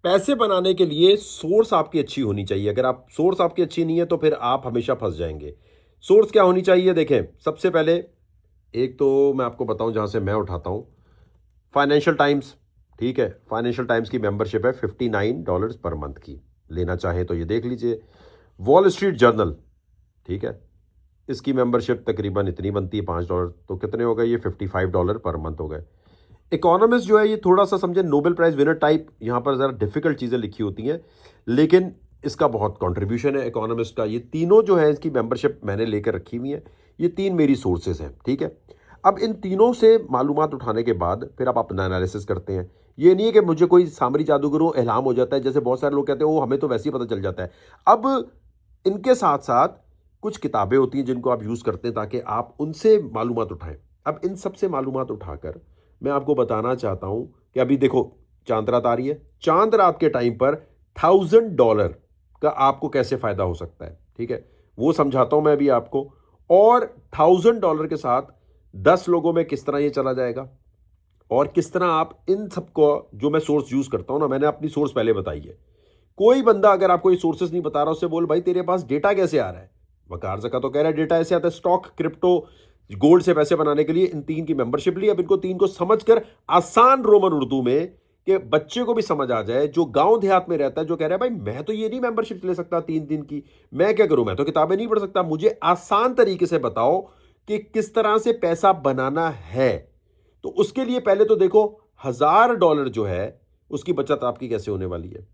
पैसे बनाने के लिए सोर्स आपकी अच्छी होनी चाहिए। अगर आप सोर्स आपकी अच्छी नहीं है तो फिर आप हमेशा फंस जाएंगे। सोर्स क्या होनी चाहिए? देखें, सबसे पहले एक तो मैं आपको बताऊं जहां से मैं उठाता हूं, फाइनेंशियल टाइम्स। ठीक है, फाइनेंशियल टाइम्स की मेंबरशिप है $59 पर मंथ की। लेना चाहें तो ये देख लीजिए। वॉल स्ट्रीट जर्नल, ठीक है, इसकी मेंबरशिप तकरीबन इतनी बनती है $5। तो कितने हो गए? ये $55 पर मंथ हो गए। इकोनॉमिस्ट जो है ये थोड़ा सा समझे नोबेल प्राइज विनर टाइप, यहाँ पर ज़रा डिफिकल्ट चीज़ें लिखी होती हैं, लेकिन इसका बहुत कंट्रीब्यूशन है इकोनॉमिस्ट का। ये तीनों जो है इसकी मेंबरशिप मैंने लेकर रखी हुई है। ये तीन मेरी सोर्सेज हैं, ठीक है। अब इन तीनों से मालूमात उठाने के बाद फिर आप अपना एनालिसिस करते हैं। ये नहीं है कि मुझे कोई सामरी जादूगरों इल्हाम हो जाता है, जैसे बहुत सारे लोग कहते हैं वो हमें तो वैसे ही पता चल जाता है। अब इनके साथ साथ कुछ किताबें होती हैं जिनको आप यूज़ करते हैं ताकि आप उनसे मालूमात उठाएं। अब इन सब से मालूमात उठाकर मैं आपको बताना चाहता हूं कि अभी देखो, चांद रात आ रही है। चांद रात के टाइम पर $1000 का आपको कैसे फायदा हो सकता है, ठीक है, वो समझाता हूं मैं अभी आपको। और $1000 के साथ 10 लोगों में किस तरह ये चला जाएगा, और किस तरह आप इन सबको, जो मैं सोर्स यूज करता हूं ना, मैंने अपनी सोर्स पहले बताई है। कोई बंदा अगर आपको ये सोर्सेस नहीं बता रहा, उससे बोल भाई तेरे पास डेटा कैसे आ रहा है? वकार जका तो कह रहा है डेटा ऐसे आता है, स्टॉक, क्रिप्टो, गोल्ड से पैसे बनाने के लिए इन तीन की मेंबरशिप ली। अब इनको तीन को समझकर आसान रोमन उर्दू में, कि बच्चे को भी समझ आ जाए जो गांव देहात में रहता है, जो कह रहा है भाई मैं तो ये नहीं मेंबरशिप ले सकता 3 दिन की, मैं क्या करूं, मैं तो किताबें नहीं पढ़ सकता, मुझे आसान तरीके से बताओ कि किस तरह से पैसा बनाना है। तो उसके लिए पहले तो देखो, $1000 जो है उसकी बचत आपकी कैसे होने वाली है।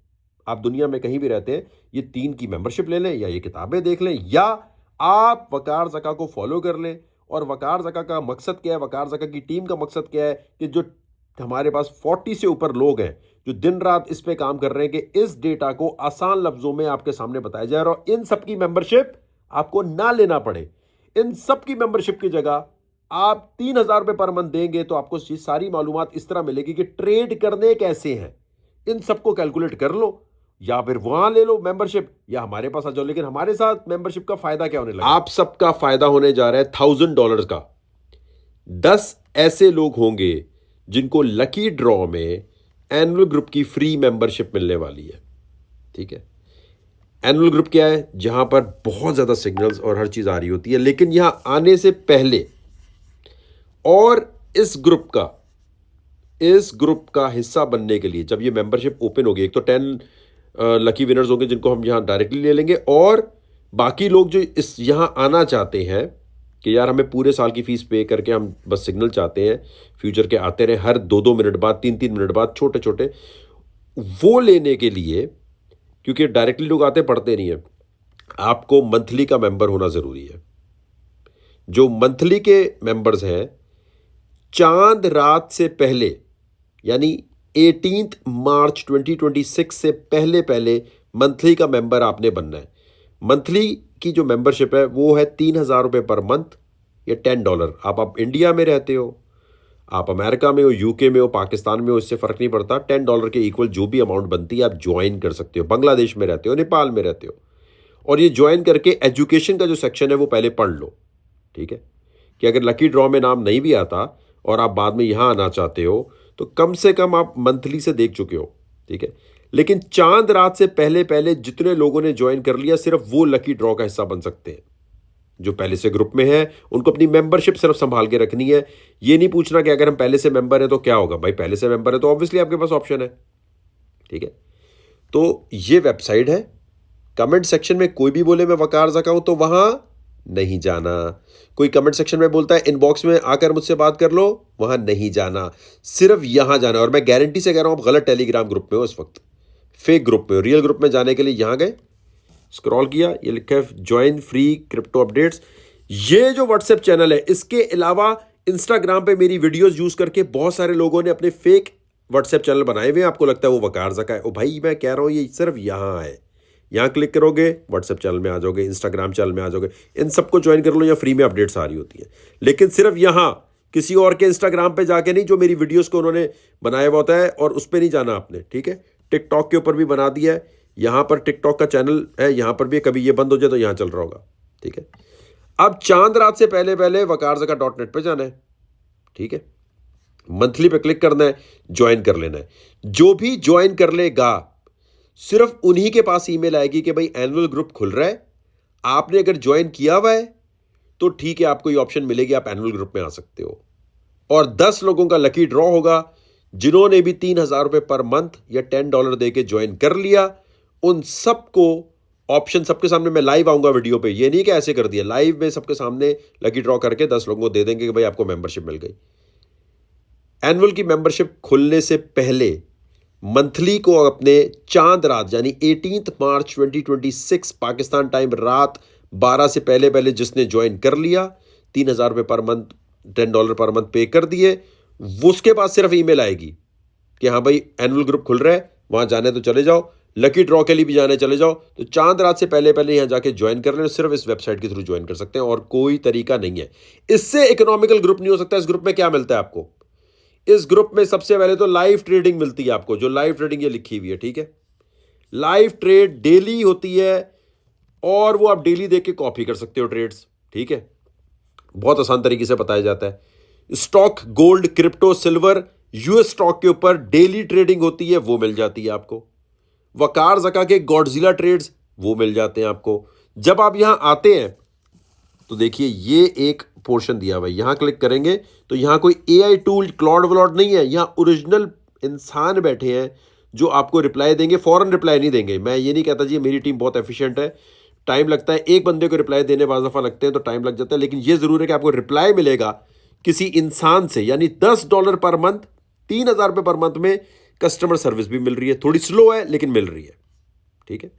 आप दुनिया में कहीं भी रहते हैं, ये तीन की मेंबरशिप ले लें, या ये किताबें देख लें, या आप वकार जका को फॉलो कर लें। और वकार जका का मकसद क्या है, वकार जका की टीम का मकसद क्या है, कि जो हमारे पास 40 से ऊपर लोग हैं जो दिन रात इस पे काम कर रहे हैं कि इस डेटा को आसान लफ्जों में आपके सामने बताया जाए, और इन सबकी मेंबरशिप आपको ना लेना पड़े। इन सबकी मेंबरशिप की जगह आप $3000 पर मंथ देंगे तो आपको सारी मालूमात इस तरह मिलेगी कि ट्रेड करने कैसे हैं। इन सबको कैलकुलेट कर लो, या फिर वहां ले लो मेंबरशिप, या हमारे पास आ जाओ। लेकिन हमारे साथ मेंबरशिप का फायदा क्या होने लगा? आप सबका फायदा होने जा रहा है $1000 का। 10 ऐसे लोग होंगे जिनको लकी ड्रॉ में एनुअल ग्रुप की फ्री मेंबरशिप मिलने वाली है, ठीक है। एनुअल ग्रुप क्या है? जहां पर बहुत ज्यादा सिग्नल्स और हर चीज आ रही होती है, लेकिन यहां आने से पहले और इस ग्रुप का हिस्सा बनने के लिए जब ये मेंबरशिप ओपन होगी, एक तो 10 लकी विनर्स होंगे जिनको हम यहाँ डायरेक्टली ले लेंगे, और बाकी लोग जो इस यहाँ आना चाहते हैं कि यार हमें पूरे साल की फीस पे करके हम बस सिग्नल चाहते हैं, फ्यूचर के आते रहे हर 2-2 मिनट बाद, 3-3 मिनट बाद, छोटे छोटे, वो लेने के लिए, क्योंकि डायरेक्टली लोग आते पढ़ते नहीं है, आपको मंथली का मेंबर होना ज़रूरी है। जो मंथली के मेंबर्स हैं, चांद रात से पहले, यानी 18 मार्च 2026 से पहले पहले मंथली का मेंबर आपने बनना है। मंथली की जो मेंबरशिप है वो है $3000 पर मंथ, या $10। आप इंडिया में रहते हो, आप अमेरिका में हो, यूके में हो, पाकिस्तान में हो, इससे फ़र्क नहीं पड़ता। $10 के इक्वल जो भी अमाउंट बनती है आप ज्वाइन कर सकते हो। बांग्लादेश में रहते हो, नेपाल में रहते हो, और ये ज्वाइन करके एजुकेशन का जो सेक्शन है वो पहले पढ़ लो, ठीक है। कि अगर लकी ड्रॉ में नाम नहीं भी आता और आप बाद में यहाँ आना चाहते हो तो कम से कम आप मंथली से देख चुके हो, ठीक है। लेकिन चांद रात से पहले पहले जितने लोगों ने ज्वाइन कर लिया, सिर्फ वो लकी ड्रॉ का हिस्सा बन सकते हैं। जो पहले से ग्रुप में है उनको अपनी मेंबरशिप सिर्फ संभाल के रखनी है। ये नहीं पूछना कि अगर हम पहले से मेंबर हैं तो क्या होगा। भाई पहले से मेंबर है तो ऑब्वियसली आपके पास ऑप्शन है, ठीक है। तो ये वेबसाइट है। कमेंट सेक्शन में कोई भी बोले मैं वकार जका हूं तो वहां नहीं जाना। कोई कमेंट सेक्शन में बोलता है इनबॉक्स में आकर मुझसे बात कर लो, वहां नहीं जाना, सिर्फ यहां जाना। और मैं गारंटी से कह रहा हूं आप गलत टेलीग्राम ग्रुप में हो इस वक्त, फेक ग्रुप में हो। रियल ग्रुप में जाने के लिए यहां गए, स्क्रॉल किया, ये लिखा है ज्वाइन फ्री क्रिप्टो अपडेट्स। ये जो व्हाट्सएप चैनल है, इसके अलावा इंस्टाग्राम पे मेरी वीडियोस यूज करके बहुत सारे लोगों ने अपने फेक व्हाट्सएप चैनल बनाए हुए हैं। आपको लगता है वो वकार जका है? ओ भाई मैं कह रहा हूं ये सिर्फ यहां है। यहाँ क्लिक करोगे व्हाट्सएप चैनल में आ जाओगे, इंस्टाग्राम चैनल में आ जाओगे। इन सबको ज्वाइन कर लो, या फ्री में अपडेट्स आ रही होती है। लेकिन सिर्फ यहाँ, किसी और के इंस्टाग्राम पे जाके नहीं, जो मेरी वीडियोस को उन्होंने बनाया हुआ होता है, और उस पर नहीं जाना आपने, ठीक है। टिकटॉक के ऊपर भी बना दिया है, यहाँ पर टिकटॉक का चैनल है, यहाँ पर भी। कभी ये बंद हो जाए तो यहाँ चल रहा होगा, ठीक है। अब चांद रात से पहले पहले wakarjaka.net पे जाना है, ठीक है। मंथली पे क्लिक करना है, ज्वाइन कर लेना है। जो भी ज्वाइन कर लेगा सिर्फ उन्हीं के पास ईमेल आएगी कि भाई एनुअल ग्रुप खुल रहा है, आपने अगर ज्वाइन किया हुआ है तो ठीक है, आपको ये ऑप्शन मिलेगी, आप एनुअल ग्रुप में आ सकते हो। और 10 लोगों का लकी ड्रॉ होगा जिन्होंने भी 3,000 रुपये पर मंथ या $10 दे के ज्वाइन कर लिया। उन सबको ऑप्शन सबके सामने मैं लाइव आऊंगा वीडियो पे, ये नहीं कि ऐसे कर दिया, लाइव में सबके सामने लकी ड्रॉ करके 10 लोगों को दे देंगे कि भाई आपको मेंबरशिप मिल गई। एनुअल की मेंबरशिप खुलने से पहले मंथली को अपने चांद रात यानी 18 मार्च 2026 पाकिस्तान टाइम रात 12 से पहले पहले जिसने ज्वाइन कर लिया, 3,000 रुपये पर मंथ, $10 पर मंथ पे कर दिए, उसके बाद सिर्फ ईमेल आएगी कि हाँ भाई एनुअल ग्रुप खुल रहा है, वहां जाने तो चले जाओ, लकी ड्रॉ के लिए भी जाने चले जाओ। तो चांद रात से पहले पहले यहां जाके ज्वाइन कर लें, सिर्फ इस वेबसाइट के थ्रू ज्वाइन कर सकते हैं और कोई तरीका नहीं है। इससे इकोनॉमिकल ग्रुप नहीं हो सकता। इस ग्रुप में क्या मिलता है आपको? इस ग्रुप में सबसे पहले तो लाइव ट्रेडिंग मिलती है आपको, जो लाइव ट्रेडिंग ये लिखी हुई है, ठीक है। लाइव ट्रेड डेली होती है और वो आप डेली देख के कॉपी कर सकते हो ट्रेड्स, ठीक है। बहुत आसान तरीके से बताया जाता है। Stock, gold, crypto, silver, US stock के ऊपर डेली ट्रेडिंग होती है, वो मिल जाती है आपको। वकार ज़का के गॉडजिला ट्रेड्स वो मिल जाते हैं आपको। जब आप यहां आते हैं तो देखिए ये एक पोर्शन दिया हुआ है, यहां क्लिक करेंगे तो यहां कोई एआई टूल क्लॉड व्लॉड नहीं है, यहां ओरिजिनल इंसान बैठे हैं जो आपको रिप्लाई देंगे। फौरन रिप्लाई नहीं देंगे, मैं ये नहीं कहता जी मेरी टीम बहुत एफिशिएंट है, टाइम लगता है, एक बंदे को रिप्लाई देने बाज़ दफ़ा लगते हैं तो टाइम लग जाता है, लेकिन ये ज़रूर है कि आपको रिप्लाई मिलेगा किसी इंसान से। यानी $10 पर मंथ, 3,000 रुपये पर मंथ में कस्टमर सर्विस भी मिल रही है, थोड़ी स्लो है लेकिन मिल रही है, ठीक है।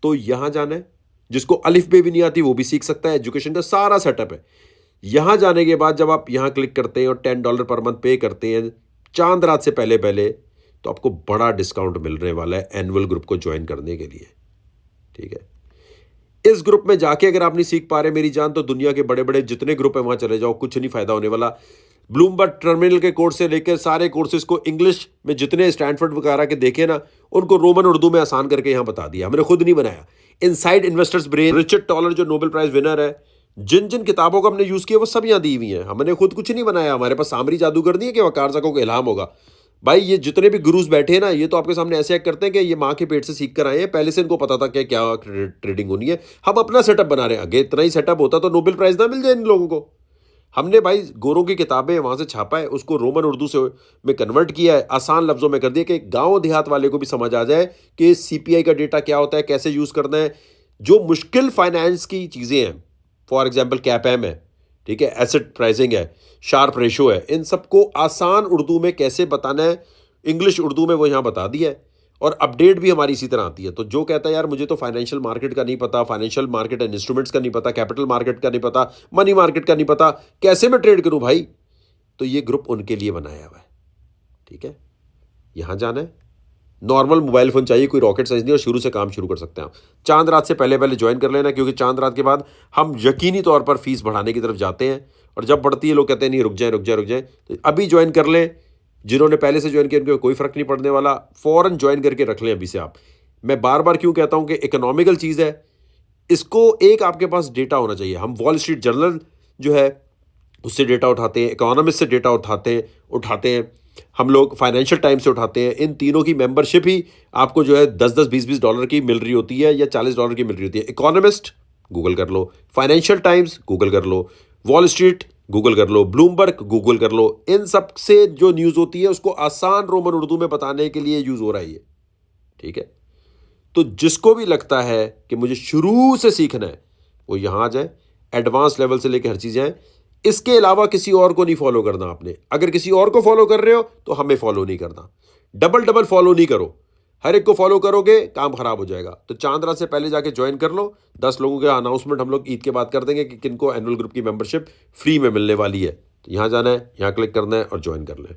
तो यहां जाना है, जिसको अलिफ बे भी नहीं आती वो भी सीख सकता है, एजुकेशन का सारा सेटअप है। यहां जाने के बाद जब आप यहां क्लिक करते हैं और $10 पर मंथ पे करते हैं चांद रात से पहले पहले, तो आपको बड़ा डिस्काउंट मिलने वाला है एनुअल ग्रुप को ज्वाइन करने के लिए, ठीक है। इस ग्रुप में जाके अगर आप नहीं सीख पा रहे मेरी जान, तो दुनिया के बड़े बड़े जितने ग्रुप है वहां चले जाओ, कुछ नहीं फायदा होने वाला। ब्लूमबर्ग टर्मिनल के कोर्स से लेकर सारे कोर्सेज को इंग्लिश में जितने स्टैनफोर्ड वगैरह के देखे ना, उनको रोमन उर्दू में आसान करके यहां बता दिया, हमने खुद नहीं बनाया। Inside investors brain, Richard taller जो नोबेल प्राइज विनर है, जिन जिन किताबों को हमने यूज किया वो सब यहां दी हुई हैं, हमने खुद कुछ नहीं बनाया। हमारे पास सामरी जादूगर नहीं है कि वकार ज़का को इल्हाम होगा। भाई ये जितने भी गुरुज बैठे हैं ना, ये तो आपके सामने ऐसे एक्ट करते हैं कि ये माँ के पेट से सीख कर आए हैं, पहले से इनको पता था कि क्या ट्रेडिंग होनी है। हम अपना सेटअप बना रहे हैं, आगे इतना ही सेटअप होता तो नोबेल प्राइज ना मिल जाए इन लोगों को। हमने भाई गोरों की किताबें वहां से छापा है, उसको रोमन उर्दू से में कन्वर्ट किया है, आसान लफ्जों में कर दिया कि गांव देहात वाले को भी समझ आ जाए कि सीपीआई का डेटा क्या होता है, कैसे यूज करना है। जो मुश्किल फाइनेंस की चीजें हैं, फॉर एग्जाम्पल कैपएम है, ठीक है, एसेट प्राइसिंग है, शार्प रेशो है, इन सबको आसान उर्दू में कैसे बताना है, इंग्लिश उर्दू में वो यहाँ बता दिया है। और अपडेट भी हमारी इसी तरह आती है। तो जो कहता है यार मुझे तो फाइनेंशियल मार्केट का नहीं पता, फाइनेंशियल मार्केट एंड इंस्ट्रूमेंट्स का नहीं पता, कैपिटल मार्केट का नहीं पता, मनी मार्केट का नहीं पता, कैसे मैं ट्रेड करूं भाई, तो ये ग्रुप उनके लिए बनाया हुआ है, ठीक है। यहां जाना है, नॉर्मल मोबाइल फोन चाहिए, कोई रॉकेट साइंस नहीं, और शुरू से काम शुरू कर सकते हैं आप। चांद रात से पहले पहले ज्वाइन कर लेना, क्योंकि चांद रात के बाद हम यकीनी तौर पर फीस बढ़ाने की तरफ जाते हैं, और जब बढ़ती है लोग कहते हैं नहीं रुक जाए रुक जाए रुक जाए। तो अभी ज्वाइन कर लें, जिन्होंने पहले से ज्वाइन किया उनको कोई फर्क नहीं पड़ने वाला, फौरन ज्वाइन करके रख लें अभी से आप। मैं बार बार क्यों कहता हूं कि इकोनॉमिकल चीज़ है, इसको एक आपके पास डेटा होना चाहिए। हम वॉल स्ट्रीट जर्नल जो है उससे डेटा उठाते हैं, इकोनॉमिस्ट से डेटा उठाते हैं, हम लोग फाइनेंशियल टाइम्स से उठाते हैं। इन तीनों की मेंबरशिप ही आपको जो है 10-10, 20-20 डॉलर की मिल रही होती है, या $40 की मिल रही होती है। इकोनॉमिस्ट गूगल कर लो, फाइनेंशियल टाइम्स गूगल कर लो, वॉल स्ट्रीट गूगल कर लो, ब्लूमबर्ग गूगल कर लो, इन सब से जो न्यूज़ होती है उसको आसान रोमन उर्दू में बताने के लिए यूज़ हो रहा है ये, ठीक है। तो जिसको भी लगता है कि मुझे शुरू से सीखना है वो यहाँ आ जाए, एडवांस लेवल से लेकर हर चीज़ें हैं। इसके अलावा किसी और को नहीं फॉलो करना आपने। अगर किसी और को फॉलो कर रहे हो तो हमें फॉलो नहीं करना, डबल फॉलो नहीं करो। हर एक को फॉलो करोगे काम खराब हो जाएगा। तो चांद रात से पहले जाके ज्वाइन कर लो। 10 लोगों के अनाउंसमेंट हम लोग ईद के बाद कर देंगे कि किनको एनुअल ग्रुप की मेंबरशिप फ्री में मिलने वाली है। तो यहाँ जाना है, यहाँ क्लिक करना है और ज्वाइन कर लें।